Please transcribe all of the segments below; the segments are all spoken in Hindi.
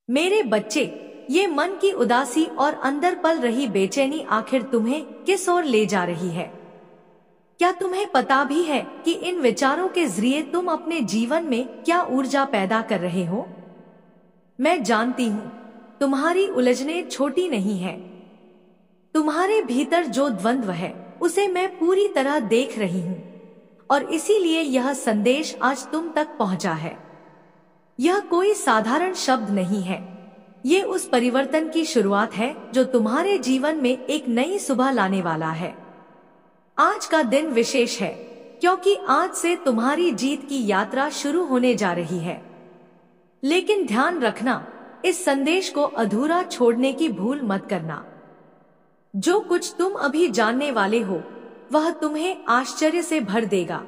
मेरे बच्चे, ये मन की उदासी और अंदर पल रही बेचैनी आखिर तुम्हें किस ओर ले जा रही है? क्या तुम्हें पता भी है कि इन विचारों के जरिए तुम अपने जीवन में क्या ऊर्जा पैदा कर रहे हो? मैं जानती हूँ, तुम्हारी उलझनें छोटी नहीं है। तुम्हारे भीतर जो द्वंद्व है उसे मैं पूरी तरह देख रही हूँ, और इसीलिए यह संदेश आज तुम तक पहुँचा है। यह कोई साधारण शब्द नहीं है, ये उस परिवर्तन की शुरुआत है जो तुम्हारे जीवन में एक नई सुबह लाने वाला है। आज का दिन विशेष है क्योंकि आज से तुम्हारी जीत की यात्रा शुरू होने जा रही है। लेकिन ध्यान रखना, इस संदेश को अधूरा छोड़ने की भूल मत करना। जो कुछ तुम अभी जानने वाले हो वह तुम्हें आश्चर्य से भर देगा।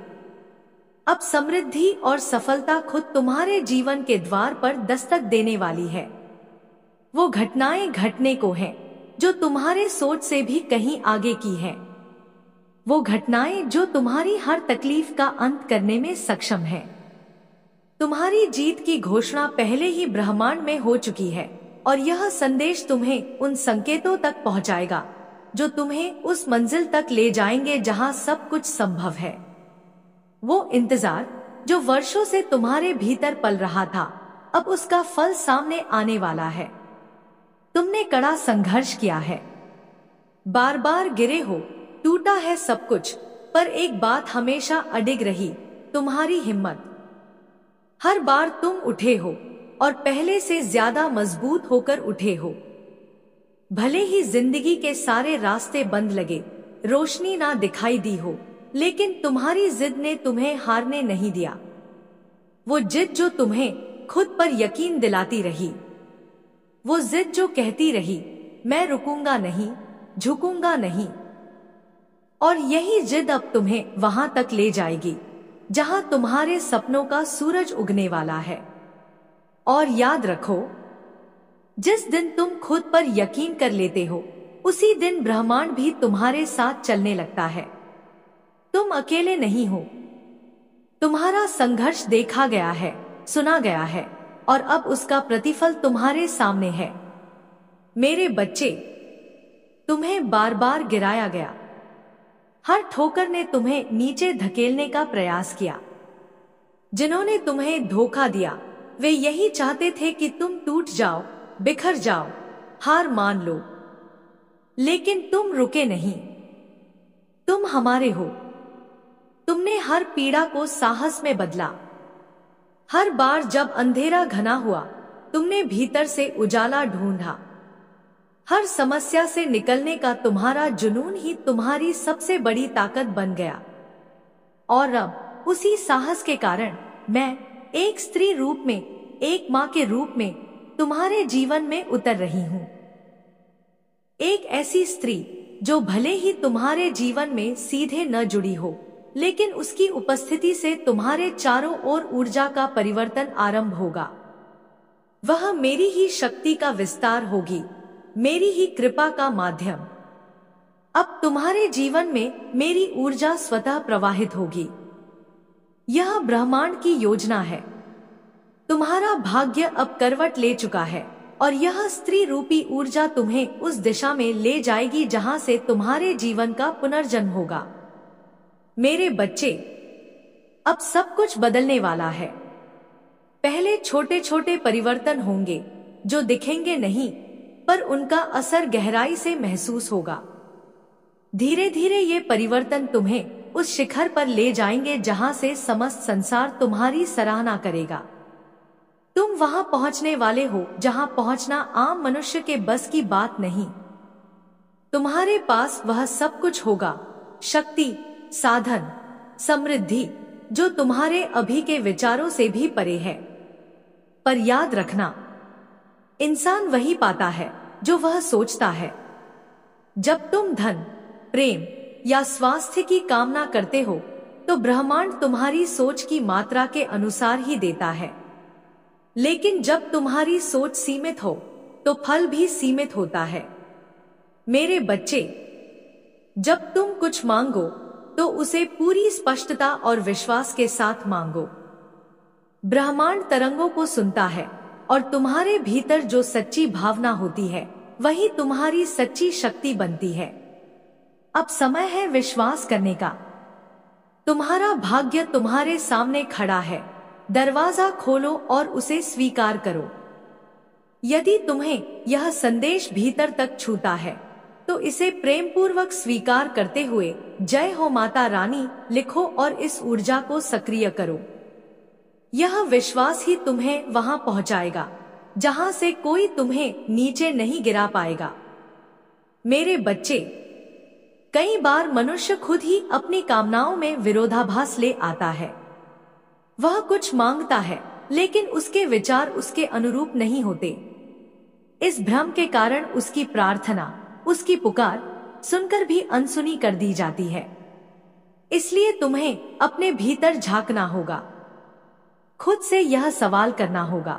अब समृद्धि और सफलता खुद तुम्हारे जीवन के द्वार पर दस्तक देने वाली है। वो घटनाएं घटने को हैं जो तुम्हारे सोच से भी कहीं आगे की है। वो घटनाएं जो तुम्हारी हर तकलीफ का अंत करने में सक्षम है। तुम्हारी जीत की घोषणा पहले ही ब्रह्मांड में हो चुकी है, और यह संदेश तुम्हें उन संकेतों तक पहुंचाएगा जो तुम्हें उस मंजिल तक ले जाएंगे जहां सब कुछ संभव है। वो इंतजार जो वर्षों से तुम्हारे भीतर पल रहा था, अब उसका फल सामने आने वाला है। तुमने कड़ा संघर्ष किया है, बार बार गिरे हो, टूटा है सब कुछ, पर एक बात हमेशा अडिग रही, तुम्हारी हिम्मत। हर बार तुम उठे हो और पहले से ज्यादा मजबूत होकर उठे हो। भले ही जिंदगी के सारे रास्ते बंद लगे, रोशनी ना दिखाई दी हो, लेकिन तुम्हारी जिद ने तुम्हें हारने नहीं दिया। वो जिद जो तुम्हें खुद पर यकीन दिलाती रही, वो जिद जो कहती रही, मैं रुकूंगा नहीं, झुकूंगा नहीं। और यही जिद अब तुम्हें वहां तक ले जाएगी जहां तुम्हारे सपनों का सूरज उगने वाला है। और याद रखो, जिस दिन तुम खुद पर यकीन कर लेते हो, उसी दिन ब्रह्मांड भी तुम्हारे साथ चलने लगता है। तुम अकेले नहीं हो। तुम्हारा संघर्ष देखा गया है, सुना गया है, और अब उसका प्रतिफल तुम्हारे सामने है। मेरे बच्चे, तुम्हें बार बार गिराया गया। हर ठोकर ने तुम्हें नीचे धकेलने का प्रयास किया। जिन्होंने तुम्हें धोखा दिया वे यही चाहते थे कि तुम टूट जाओ, बिखर जाओ, हार मान लो। लेकिन तुम रुके नहीं। तुम हमारे हो। तुमने हर पीड़ा को साहस में बदला। हर बार जब अंधेरा घना हुआ, तुमने भीतर से उजाला ढूंढा। हर समस्या से निकलने का तुम्हारा जुनून ही तुम्हारी सबसे बड़ी ताकत बन गया। और अब उसी साहस के कारण मैं एक स्त्री रूप में, एक मां के रूप में तुम्हारे जीवन में उतर रही हूं। एक ऐसी स्त्री जो भले ही तुम्हारे जीवन में सीधे न जुड़ी हो, लेकिन उसकी उपस्थिति से तुम्हारे चारों ओर ऊर्जा का परिवर्तन आरंभ होगा। वह मेरी ही शक्ति का विस्तार होगी, मेरी ही कृपा का माध्यम। अब तुम्हारे जीवन में मेरी ऊर्जा स्वतः प्रवाहित होगी। यह ब्रह्मांड की योजना है। तुम्हारा भाग्य अब करवट ले चुका है, और यह स्त्री रूपी ऊर्जा तुम्हें उस दिशा में ले जाएगी जहां से तुम्हारे जीवन का पुनर्जन्म होगा। मेरे बच्चे, अब सब बदलने बदलने वाला है। पहले छोटे छोटे परिवर्तन होंगे जो दिखेंगे नहीं, पर उनका असर गहराई से महसूस होगा। धीरे धीरे ये परिवर्तन तुम्हें उस शिखर पर ले जाएंगे जहां से समस्त संसार तुम्हारी सराहना करेगा। तुम वहां पहुंचने वाले हो जहां पहुंचना आम मनुष्य के बस की बात नहीं। तुम्हारे पास वह सब कुछ होगा, शक्ति, साधन, समृद्धि, जो तुम्हारे अभी के विचारों से भी परे है। पर याद रखना, इंसान वही पाता है जो वह सोचता है। जब तुम धन, प्रेम या स्वास्थ्य की कामना करते हो, तो ब्रह्मांड तुम्हारी सोच की मात्रा के अनुसार ही देता है। लेकिन जब तुम्हारी सोच सीमित हो, तो फल भी सीमित होता है। मेरे बच्चे, जब तुम कुछ मांगो तो उसे पूरी स्पष्टता और विश्वास के साथ मांगो। ब्रह्मांड तरंगों को सुनता है, और तुम्हारे भीतर जो सच्ची भावना होती है वही तुम्हारी सच्ची शक्ति बनती है। अब समय है विश्वास करने का। तुम्हारा भाग्य तुम्हारे सामने खड़ा है। दरवाजा खोलो और उसे स्वीकार करो। यदि तुम्हें यह संदेश भीतर तक छूता है तो इसे प्रेम पूर्वक स्वीकार करते हुए जय हो माता रानी लिखो और इस ऊर्जा को सक्रिय करो। यह विश्वास ही तुम्हें वहां पहुंचाएगा जहां से कोई तुम्हें नीचे नहीं गिरा पाएगा। मेरे बच्चे, कई बार मनुष्य खुद ही अपनी कामनाओं में विरोधाभास ले आता है। वह कुछ मांगता है लेकिन उसके विचार उसके अनुरूप नहीं होते। इस भ्रम के कारण उसकी प्रार्थना, उसकी पुकार सुनकर भी अनसुनी कर दी जाती है। इसलिए तुम्हें अपने भीतर झांकना होगा। खुद से यह सवाल करना होगा,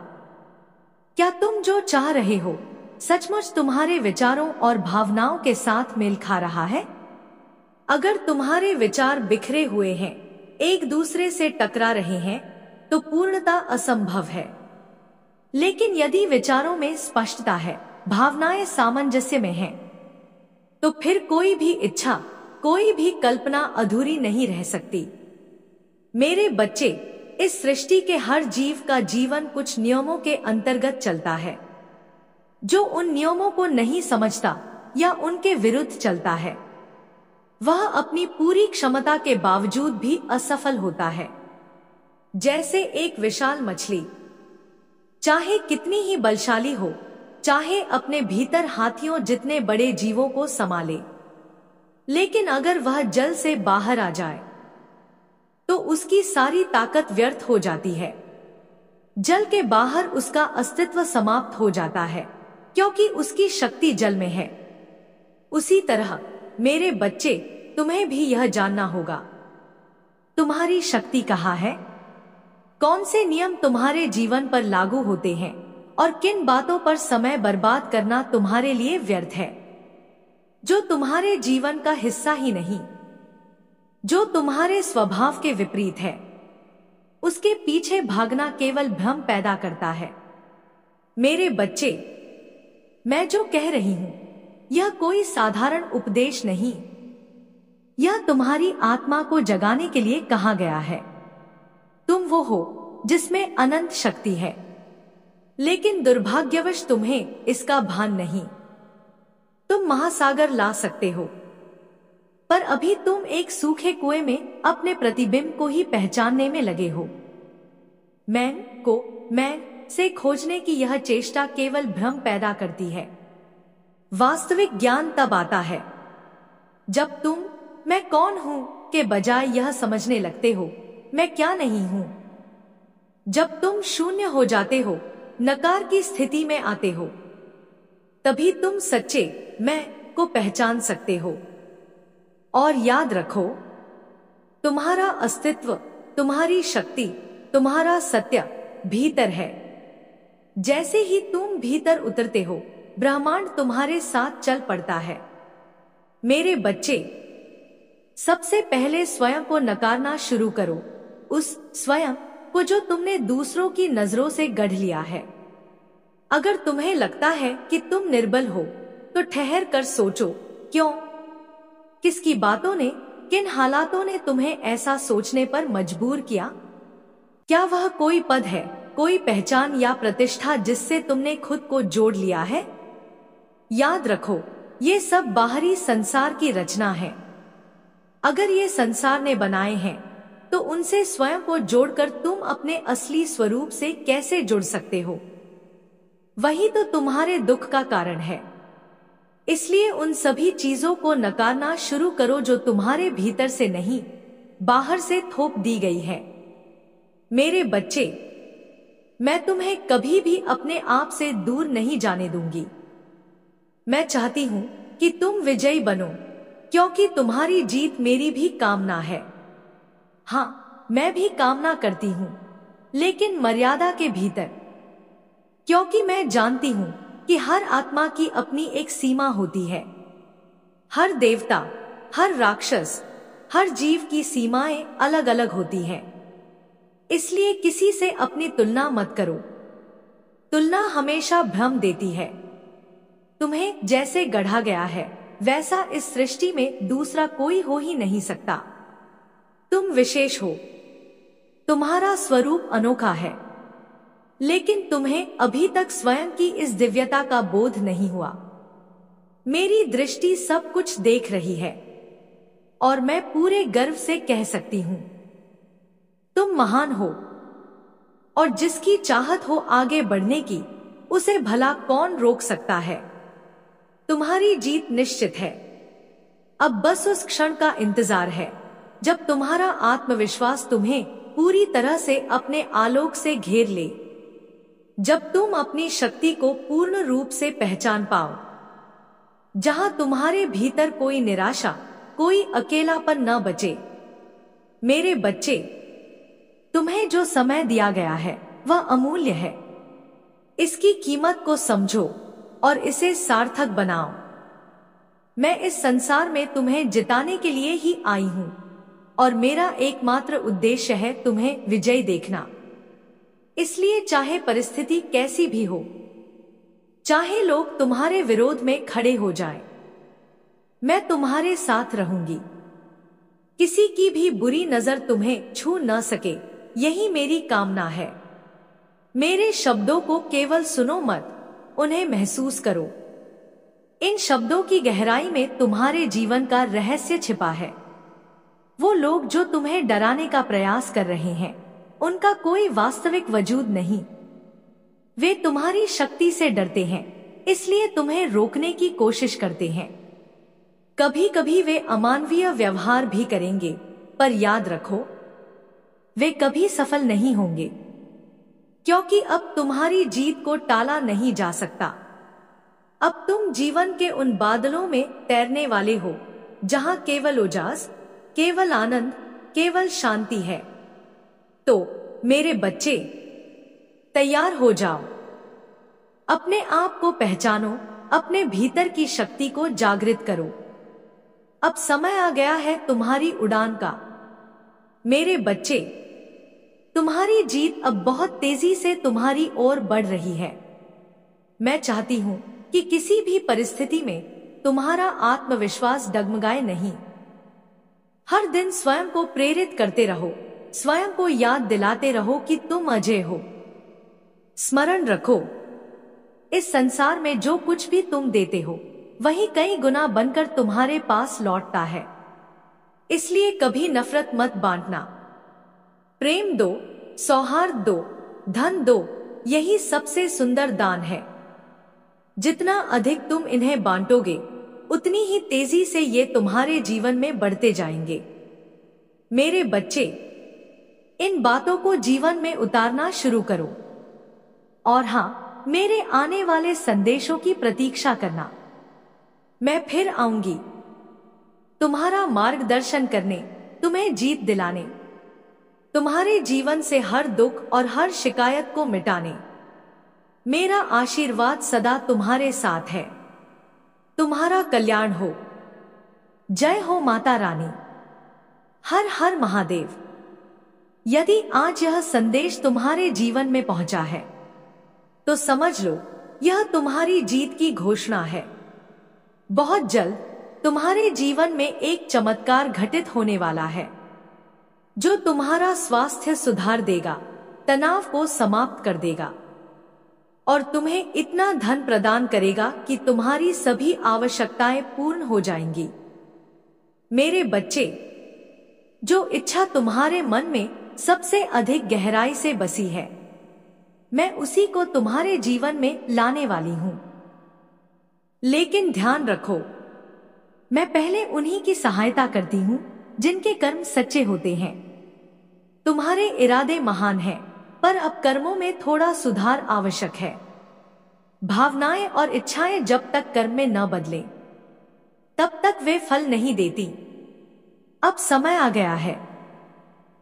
क्या तुम जो चाह रहे हो सचमुच तुम्हारे विचारों और भावनाओं के साथ मेल खा रहा है? अगर तुम्हारे विचार बिखरे हुए हैं, एक दूसरे से टकरा रहे हैं, तो पूर्णता असंभव है। लेकिन यदि विचारों में स्पष्टता है, भावनाएं सामंजस्य में हैं, तो फिर कोई भी इच्छा, कोई भी कल्पना अधूरी नहीं रह सकती। मेरे बच्चे, इस सृष्टि के हर जीव का जीवन कुछ नियमों के अंतर्गत चलता है। जो उन नियमों को नहीं समझता या उनके विरुद्ध चलता है, वह अपनी पूरी क्षमता के बावजूद भी असफल होता है। जैसे एक विशाल मछली, चाहे कितनी ही बलशाली हो, चाहे अपने भीतर हाथियों जितने बड़े जीवों को संभाले, लेकिन अगर वह जल से बाहर आ जाए तो उसकी सारी ताकत व्यर्थ हो जाती है। जल के बाहर उसका अस्तित्व समाप्त हो जाता है, क्योंकि उसकी शक्ति जल में है। उसी तरह मेरे बच्चे, तुम्हें भी यह जानना होगा, तुम्हारी शक्ति कहाँ है? कौन से नियम तुम्हारे जीवन पर लागू होते हैं और किन बातों पर समय बर्बाद करना तुम्हारे लिए व्यर्थ है, जो तुम्हारे जीवन का हिस्सा ही नहीं, जो तुम्हारे स्वभाव के विपरीत है। उसके पीछे भागना केवल भ्रम पैदा करता है। मेरे बच्चे, मैं जो कह रही हूं यह कोई साधारण उपदेश नहीं, यह तुम्हारी आत्मा को जगाने के लिए कहा गया है। तुम वो हो जिसमें अनंत शक्ति है, लेकिन दुर्भाग्यवश तुम्हें इसका भान नहीं। तुम महासागर ला सकते हो, पर अभी तुम एक सूखे कुएं में अपने प्रतिबिंब को ही पहचानने में लगे हो। मैं को मैं से खोजने की यह चेष्टा केवल भ्रम पैदा करती है। वास्तविक ज्ञान तब आता है जब तुम मैं कौन हूं के बजाय यह समझने लगते हो मैं क्या नहीं हूं। जब तुम शून्य हो जाते हो, नकार की स्थिति में आते हो, तभी तुम सच्चे मैं को पहचान सकते हो। और याद रखो, तुम्हारा अस्तित्व, तुम्हारी शक्ति, तुम्हारा सत्य भीतर है। जैसे ही तुम भीतर उतरते हो, ब्रह्मांड तुम्हारे साथ चल पड़ता है। मेरे बच्चे, सबसे पहले स्वयं को नकारना शुरू करो, उस स्वयं को जो तुमने दूसरों की नजरों से गढ़ लिया है। अगर तुम्हें लगता है कि तुम निर्बल हो, तो ठहर कर सोचो, क्यों? किसकी बातों ने, किन हालातों ने तुम्हें ऐसा सोचने पर मजबूर किया? क्या वह कोई पद है, कोई पहचान या प्रतिष्ठा जिससे तुमने खुद को जोड़ लिया है? याद रखो, ये सब बाहरी संसार की रचना है। अगर ये संसार ने बनाए हैं, तो उनसे स्वयं को जोड़कर तुम अपने असली स्वरूप से कैसे जुड़ सकते हो? वही तो तुम्हारे दुख का कारण है। इसलिए उन सभी चीजों को नकारना शुरू करो जो तुम्हारे भीतर से नहीं, बाहर से थोप दी गई है। मेरे बच्चे, मैं तुम्हें कभी भी अपने आप से दूर नहीं जाने दूंगी। मैं चाहती हूं कि तुम विजयी बनो, क्योंकि तुम्हारी जीत मेरी भी कामना है। हाँ, मैं भी कामना करती हूं, लेकिन मर्यादा के भीतर, क्योंकि मैं जानती हूं कि हर आत्मा की अपनी एक सीमा होती है। हर देवता, हर राक्षस, हर जीव की सीमाएं अलग अलग होती हैं। इसलिए किसी से अपनी तुलना मत करो। तुलना हमेशा भ्रम देती है। तुम्हें जैसे गढ़ा गया है वैसा इस सृष्टि में दूसरा कोई हो ही नहीं सकता। तुम विशेष हो, तुम्हारा स्वरूप अनोखा है, लेकिन तुम्हें अभी तक स्वयं की इस दिव्यता का बोध नहीं हुआ। मेरी दृष्टि सब कुछ देख रही है और मैं पूरे गर्व से कह सकती हूं, तुम महान हो, और जिसकी चाहत हो आगे बढ़ने की उसे भला कौन रोक सकता है। तुम्हारी जीत निश्चित है। अब बस उस क्षण का इंतजार है जब तुम्हारा आत्मविश्वास तुम्हें पूरी तरह से अपने आलोक से घेर ले, जब तुम अपनी शक्ति को पूर्ण रूप से पहचान पाओ, जहां तुम्हारे भीतर कोई निराशा, कोई अकेलापन न बचे। मेरे बच्चे, तुम्हें जो समय दिया गया है वह अमूल्य है। इसकी कीमत को समझो और इसे सार्थक बनाओ। मैं इस संसार में तुम्हें जिताने के लिए ही आई हूं और मेरा एकमात्र उद्देश्य है तुम्हें विजयी देखना। इसलिए चाहे परिस्थिति कैसी भी हो, चाहे लोग तुम्हारे विरोध में खड़े हो जाएं, मैं तुम्हारे साथ रहूंगी। किसी की भी बुरी नजर तुम्हें छू न सके, यही मेरी कामना है। मेरे शब्दों को केवल सुनो मत, उन्हें महसूस करो। इन शब्दों की गहराई में तुम्हारे जीवन का रहस्य छिपा है। वो लोग जो तुम्हें डराने का प्रयास कर रहे हैं, उनका कोई वास्तविक वजूद नहीं। वे तुम्हारी शक्ति से डरते हैं, इसलिए तुम्हें रोकने की कोशिश करते हैं। कभी कभी वे अमानवीय व्यवहार भी करेंगे, पर याद रखो, वे कभी सफल नहीं होंगे, क्योंकि अब तुम्हारी जीत को टाला नहीं जा सकता। अब तुम जीवन के उन बादलों में तैरने वाले हो जहां केवल उजास, केवल आनंद, केवल शांति है। तो मेरे बच्चे, तैयार हो जाओ। अपने आप को पहचानो, अपने भीतर की शक्ति को जागृत करो। अब समय आ गया है तुम्हारी उड़ान का। मेरे बच्चे, तुम्हारी जीत अब बहुत तेजी से तुम्हारी ओर बढ़ रही है। मैं चाहती हूं कि किसी भी परिस्थिति में तुम्हारा आत्मविश्वास डगमगाए नहीं। हर दिन स्वयं को प्रेरित करते रहो, स्वयं को याद दिलाते रहो कि तुम अजय हो। स्मरण रखो, इस संसार में जो कुछ भी तुम देते हो वही कई गुना बनकर तुम्हारे पास लौटता है। इसलिए कभी नफरत मत बांटना। प्रेम दो, सौहार्द दो, धन दो, यही सबसे सुंदर दान है। जितना अधिक तुम इन्हें बांटोगे, उतनी ही तेजी से ये तुम्हारे जीवन में बढ़ते जाएंगे। मेरे बच्चे, इन बातों को जीवन में उतारना शुरू करो। और हाँ, मेरे आने वाले संदेशों की प्रतीक्षा करना। मैं फिर आऊंगी, तुम्हारा मार्गदर्शन करने, तुम्हें जीत दिलाने, तुम्हारे जीवन से हर दुख और हर शिकायत को मिटाने। मेरा आशीर्वाद सदा तुम्हारे साथ है। तुम्हारा कल्याण हो। जय हो माता रानी। हर हर महादेव। यदि आज यह संदेश तुम्हारे जीवन में पहुंचा है तो समझ लो, यह तुम्हारी जीत की घोषणा है। बहुत जल्द तुम्हारे जीवन में एक चमत्कार घटित होने वाला है जो तुम्हारा स्वास्थ्य सुधार देगा, तनाव को समाप्त कर देगा और तुम्हें इतना धन प्रदान करेगा कि तुम्हारी सभी आवश्यकताएं पूर्ण हो जाएंगी। मेरे बच्चे, जो इच्छा तुम्हारे मन में सबसे अधिक गहराई से बसी है, मैं उसी को तुम्हारे जीवन में लाने वाली हूं। लेकिन ध्यान रखो, मैं पहले उन्हीं की सहायता करती हूं जिनके कर्म सच्चे होते हैं। तुम्हारे इरादे महान हैं, पर अब कर्मों में थोड़ा सुधार आवश्यक है। भावनाएं और इच्छाएं जब तक कर्म में न बदलें, तब तक वे फल नहीं देती। अब समय आ गया है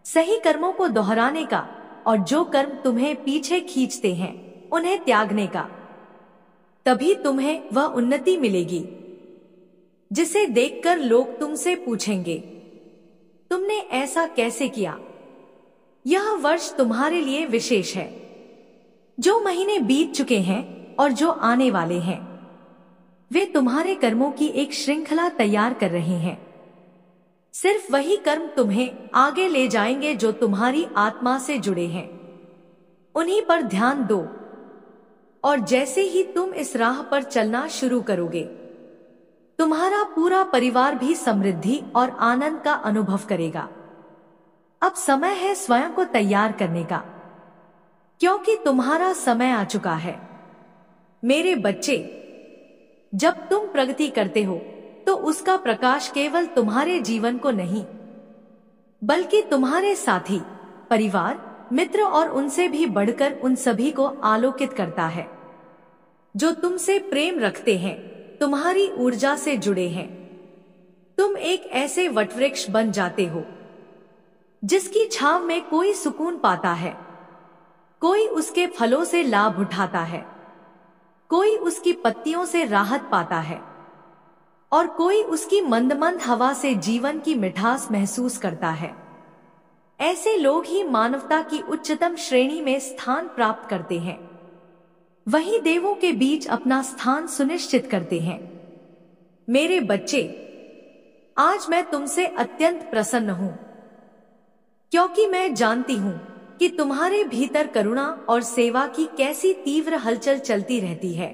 सही कर्मों को दोहराने का, और जो कर्म तुम्हें पीछे खींचते हैं उन्हें त्यागने का। तभी तुम्हें वह उन्नति मिलेगी जिसे देखकर लोग तुमसे पूछेंगे, तुमने ऐसा कैसे किया? यह वर्ष तुम्हारे लिए विशेष है। जो महीने बीत चुके हैं और जो आने वाले हैं, वे तुम्हारे कर्मों की एक श्रृंखला तैयार कर रहे हैं। सिर्फ वही कर्म तुम्हें आगे ले जाएंगे जो तुम्हारी आत्मा से जुड़े हैं। उन्हीं पर ध्यान दो, और जैसे ही तुम इस राह पर चलना शुरू करोगे, तुम्हारा पूरा परिवार भी समृद्धि और आनंद का अनुभव करेगा। अब समय है स्वयं को तैयार करने का, क्योंकि तुम्हारा समय आ चुका है। मेरे बच्चे, जब तुम प्रगति करते हो तो उसका प्रकाश केवल तुम्हारे जीवन को नहीं, बल्कि तुम्हारे साथी, परिवार, मित्र और उनसे भी बढ़कर उन सभी को आलोकित करता है जो तुमसे प्रेम रखते हैं, तुम्हारी ऊर्जा से जुड़े हैं। तुम एक ऐसे वटवृक्ष बन जाते हो जिसकी छांव में कोई सुकून पाता है, कोई उसके फलों से लाभ उठाता है, कोई उसकी पत्तियों से राहत पाता है और कोई उसकी मंद मंद हवा से जीवन की मिठास महसूस करता है। ऐसे लोग ही मानवता की उच्चतम श्रेणी में स्थान प्राप्त करते हैं। वही देवों के बीच अपना स्थान सुनिश्चित करते हैं। मेरे बच्चे, आज मैं तुमसे अत्यंत प्रसन्न हूं, क्योंकि मैं जानती हूं कि तुम्हारे भीतर करुणा और सेवा की कैसी तीव्र हलचल चलती रहती है।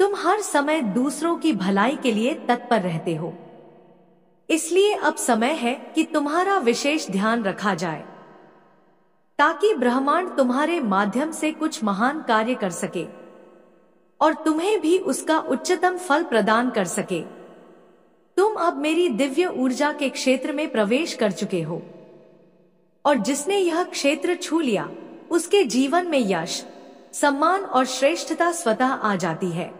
तुम हर समय दूसरों की भलाई के लिए तत्पर रहते हो। इसलिए अब समय है कि तुम्हारा विशेष ध्यान रखा जाए, ताकि ब्रह्मांड तुम्हारे माध्यम से कुछ महान कार्य कर सके और तुम्हें भी उसका उच्चतम फल प्रदान कर सके। तुम अब मेरी दिव्य ऊर्जा के क्षेत्र में प्रवेश कर चुके हो, और जिसने यह क्षेत्र छू लिया उसके जीवन में यश, सम्मान और श्रेष्ठता स्वतः आ जाती है।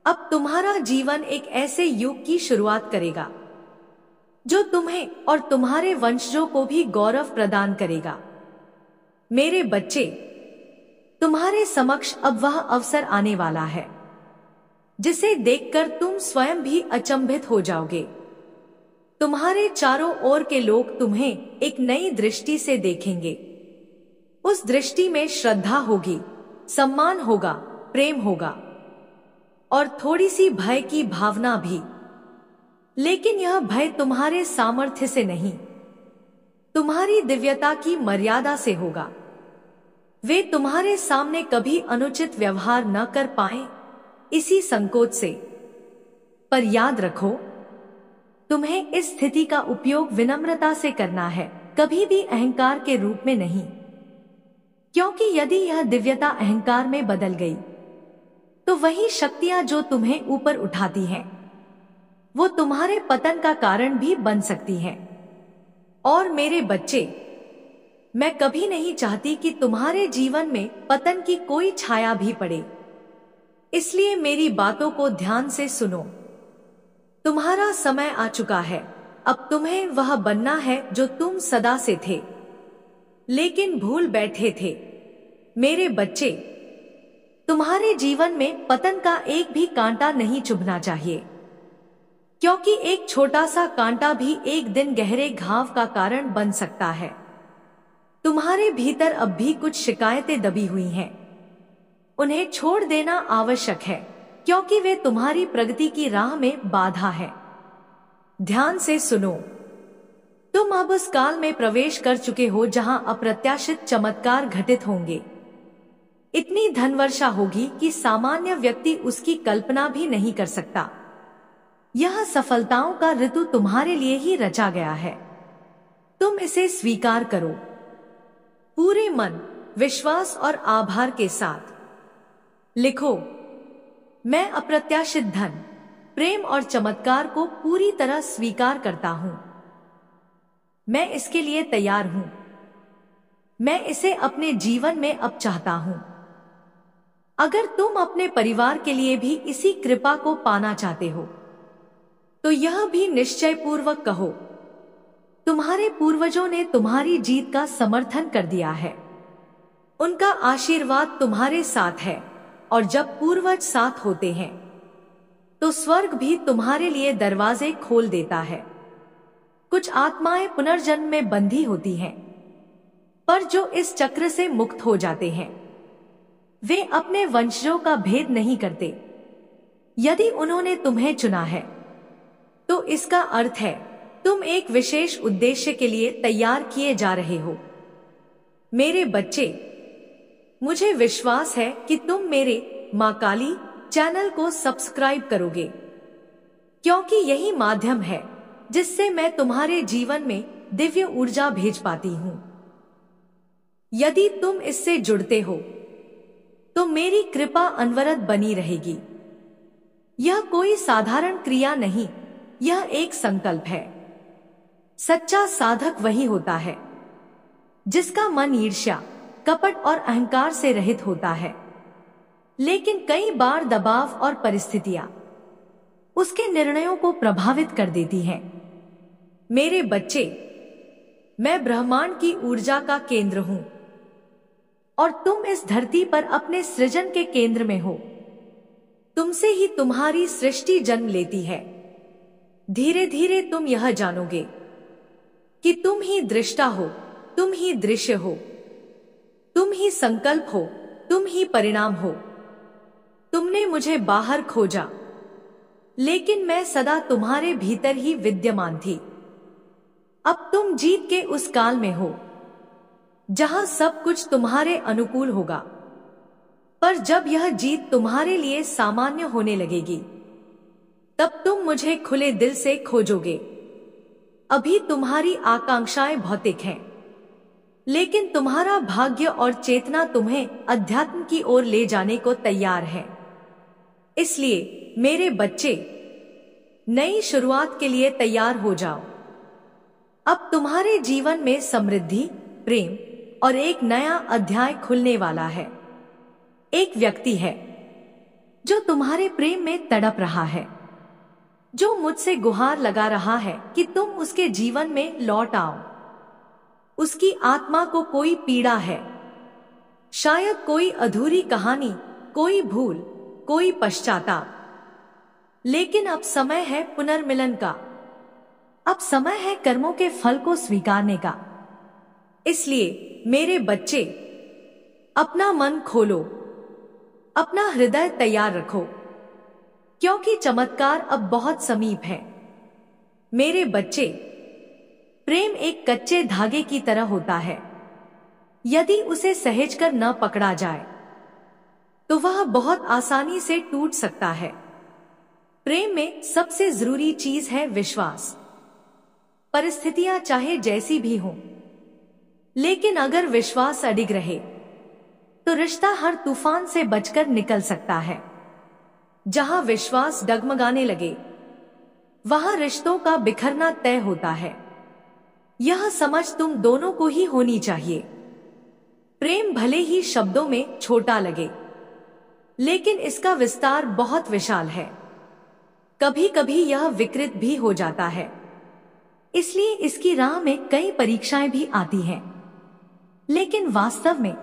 अब तुम्हारा जीवन एक ऐसे युग की शुरुआत करेगा जो तुम्हें और तुम्हारे वंशजों को भी गौरव प्रदान करेगा। मेरे बच्चे, तुम्हारे समक्ष अब वह अवसर आने वाला है जिसे देखकर तुम स्वयं भी अचंभित हो जाओगे। तुम्हारे चारों ओर के लोग तुम्हें एक नई दृष्टि से देखेंगे। उस दृष्टि में श्रद्धा होगी, सम्मान होगा, प्रेम होगा और थोड़ी सी भय की भावना भी। लेकिन यह भय तुम्हारे सामर्थ्य से नहीं, तुम्हारी दिव्यता की मर्यादा से होगा। वे तुम्हारे सामने कभी अनुचित व्यवहार न कर पाए, इसी संकोच से। पर याद रखो, तुम्हें इस स्थिति का उपयोग विनम्रता से करना है, कभी भी अहंकार के रूप में नहीं। क्योंकि यदि यह दिव्यता अहंकार में बदल गई तो वही शक्तियां जो तुम्हें ऊपर उठाती हैं, वो तुम्हारे पतन का कारण भी बन सकती हैं। और मेरे बच्चे, मैं कभी नहीं चाहती कि तुम्हारे जीवन में पतन की कोई छाया भी पड़े। इसलिए मेरी बातों को ध्यान से सुनो। तुम्हारा समय आ चुका है। अब तुम्हें वह बनना है जो तुम सदा से थे, लेकिन भूल बैठे थे। मेरे बच्चे, तुम्हारे जीवन में पतन का एक भी कांटा नहीं चुभना चाहिए, क्योंकि एक छोटा सा कांटा भी एक दिन गहरे घाव का कारण बन सकता है। तुम्हारे भीतर अब भी कुछ शिकायतें दबी हुई हैं। उन्हें छोड़ देना आवश्यक है, क्योंकि वे तुम्हारी प्रगति की राह में बाधा है। ध्यान से सुनो। तुम अब उस काल में प्रवेश कर चुके हो जहां अप्रत्याशित चमत्कार घटित होंगे। इतनी धनवर्षा होगी कि सामान्य व्यक्ति उसकी कल्पना भी नहीं कर सकता। यह सफलताओं का ऋतु तुम्हारे लिए ही रचा गया है। तुम इसे स्वीकार करो, पूरे मन, विश्वास और आभार के साथ। लिखो, मैं अप्रत्याशित धन, प्रेम और चमत्कार को पूरी तरह स्वीकार करता हूं। मैं इसके लिए तैयार हूं। मैं इसे अपने जीवन में अब चाहता हूं। अगर तुम अपने परिवार के लिए भी इसी कृपा को पाना चाहते हो, तो यह भी निश्चय पूर्वक कहो, तुम्हारे पूर्वजों ने तुम्हारी जीत का समर्थन कर दिया है। उनका आशीर्वाद तुम्हारे साथ है, और जब पूर्वज साथ होते हैं तो स्वर्ग भी तुम्हारे लिए दरवाजे खोल देता है। कुछ आत्माएं पुनर्जन्म में बंधी होती हैं, पर जो इस चक्र से मुक्त हो जाते हैं वे अपने वंशजों का भेद नहीं करते। यदि उन्होंने तुम्हें चुना है तो इसका अर्थ है तुम एक विशेष उद्देश्य के लिए तैयार किए जा रहे हो। मेरे बच्चे, मुझे विश्वास है कि तुम मेरे मां काली चैनल को सब्सक्राइब करोगे, क्योंकि यही माध्यम है जिससे मैं तुम्हारे जीवन में दिव्य ऊर्जा भेज पाती हूं। यदि तुम इससे जुड़ते हो तो मेरी कृपा अनवरत बनी रहेगी। यह कोई साधारण क्रिया नहीं, यह एक संकल्प है। सच्चा साधक वही होता है जिसका मन ईर्ष्या, कपट और अहंकार से रहित होता है। लेकिन कई बार दबाव और परिस्थितियां उसके निर्णयों को प्रभावित कर देती हैं। मेरे बच्चे, मैं ब्रह्मांड की ऊर्जा का केंद्र हूं और तुम इस धरती पर अपने सृजन के केंद्र में हो। तुमसे ही तुम्हारी सृष्टि जन्म लेती है। धीरे धीरे तुम यह जानोगे कि तुम ही दृष्टा हो, तुम ही दृश्य हो, तुम ही संकल्प हो, तुम ही परिणाम हो। तुमने मुझे बाहर खोजा, लेकिन मैं सदा तुम्हारे भीतर ही विद्यमान थी। अब तुम जीत के उस काल में हो जहां सब कुछ तुम्हारे अनुकूल होगा। पर जब यह जीत तुम्हारे लिए सामान्य होने लगेगी, तब तुम मुझे खुले दिल से खोजोगे। अभी तुम्हारी आकांक्षाएं भौतिक हैं, लेकिन तुम्हारा भाग्य और चेतना तुम्हें अध्यात्म की ओर ले जाने को तैयार है। इसलिए मेरे बच्चे, नई शुरुआत के लिए तैयार हो जाओ। अब तुम्हारे जीवन में समृद्धि, प्रेम और एक नया अध्याय खुलने वाला है। एक व्यक्ति है जो तुम्हारे प्रेम में तड़प रहा है, जो मुझसे गुहार लगा रहा है कि तुम उसके जीवन में लौट आओ। उसकी आत्मा को कोई पीड़ा है, शायद कोई अधूरी कहानी, कोई भूल, कोई पश्चाताप। लेकिन अब समय है पुनर्मिलन का। अब समय है कर्मों के फल को स्वीकारने का। इसलिए मेरे बच्चे, अपना मन खोलो, अपना हृदय तैयार रखो, क्योंकि चमत्कार अब बहुत समीप है। मेरे बच्चे, प्रेम एक कच्चे धागे की तरह होता है। यदि उसे सहेजकर न पकड़ा जाए तो वह बहुत आसानी से टूट सकता है। प्रेम में सबसे जरूरी चीज है विश्वास। परिस्थितियां चाहे जैसी भी हों, लेकिन अगर विश्वास अडिग रहे तो रिश्ता हर तूफान से बचकर निकल सकता है। जहां विश्वास डगमगाने लगे, वहां रिश्तों का बिखरना तय होता है। यह समझ तुम दोनों को ही होनी चाहिए। प्रेम भले ही शब्दों में छोटा लगे, लेकिन इसका विस्तार बहुत विशाल है। कभी कभी यह विकृत भी हो जाता है, इसलिए इसकी राह में कई परीक्षाएं भी आती हैं। लेकिन वास्तव में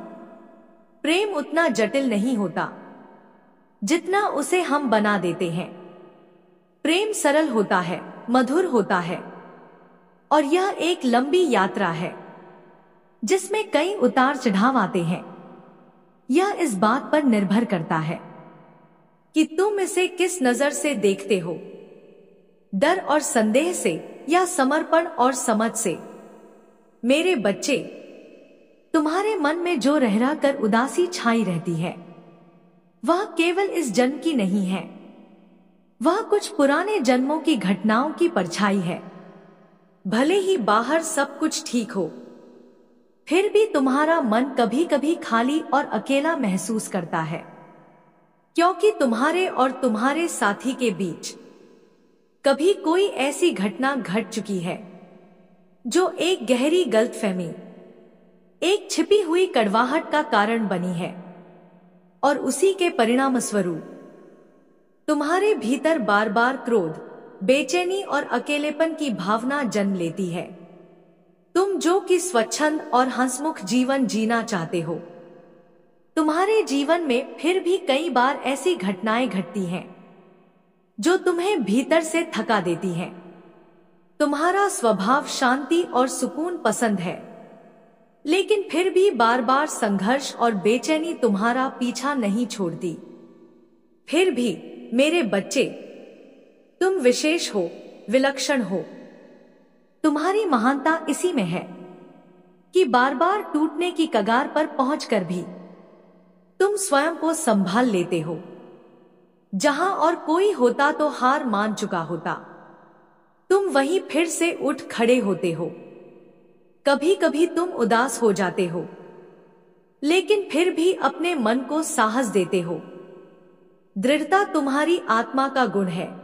प्रेम उतना जटिल नहीं होता जितना उसे हम बना देते हैं। प्रेम सरल होता है, मधुर होता है, और यह एक लंबी यात्रा है जिसमें कई उतार चढ़ाव आते हैं। यह इस बात पर निर्भर करता है कि तुम इसे किस नजर से देखते हो, डर और संदेह से या समर्पण और समझ से। मेरे बच्चे, तुम्हारे मन में जो रह रह कर उदासी छाई रहती है, वह केवल इस जन्म की नहीं है। वह कुछ पुराने जन्मों की घटनाओं की परछाई है। भले ही बाहर सब कुछ ठीक हो, फिर भी तुम्हारा मन कभी कभी खाली और अकेला महसूस करता है, क्योंकि तुम्हारे और तुम्हारे साथी के बीच कभी कोई ऐसी घटना घट चुकी है जो एक गहरी गलतफहमी, एक छिपी हुई कड़वाहट का कारण बनी है, और उसी के परिणाम स्वरूप तुम्हारे भीतर बार बार क्रोध, बेचैनी और अकेलेपन की भावना जन्म लेती है। तुम जो कि स्वच्छंद और हंसमुख जीवन जीना चाहते हो, तुम्हारे जीवन में फिर भी कई बार ऐसी घटनाएं घटती हैं जो तुम्हें भीतर से थका देती हैं। तुम्हारा स्वभाव शांति और सुकून पसंद है, लेकिन फिर भी बार बार संघर्ष और बेचैनी तुम्हारा पीछा नहीं छोड़ती। फिर भी मेरे बच्चे, तुम विशेष हो, विलक्षण हो। तुम्हारी महानता इसी में है कि बार बार टूटने की कगार पर पहुंचकर भी तुम स्वयं को संभाल लेते हो। जहां और कोई होता तो हार मान चुका होता, तुम वहीं फिर से उठ खड़े होते हो। कभी कभी तुम उदास हो जाते हो, लेकिन फिर भी अपने मन को साहस देते हो। दृढ़ता तुम्हारी आत्मा का गुण है।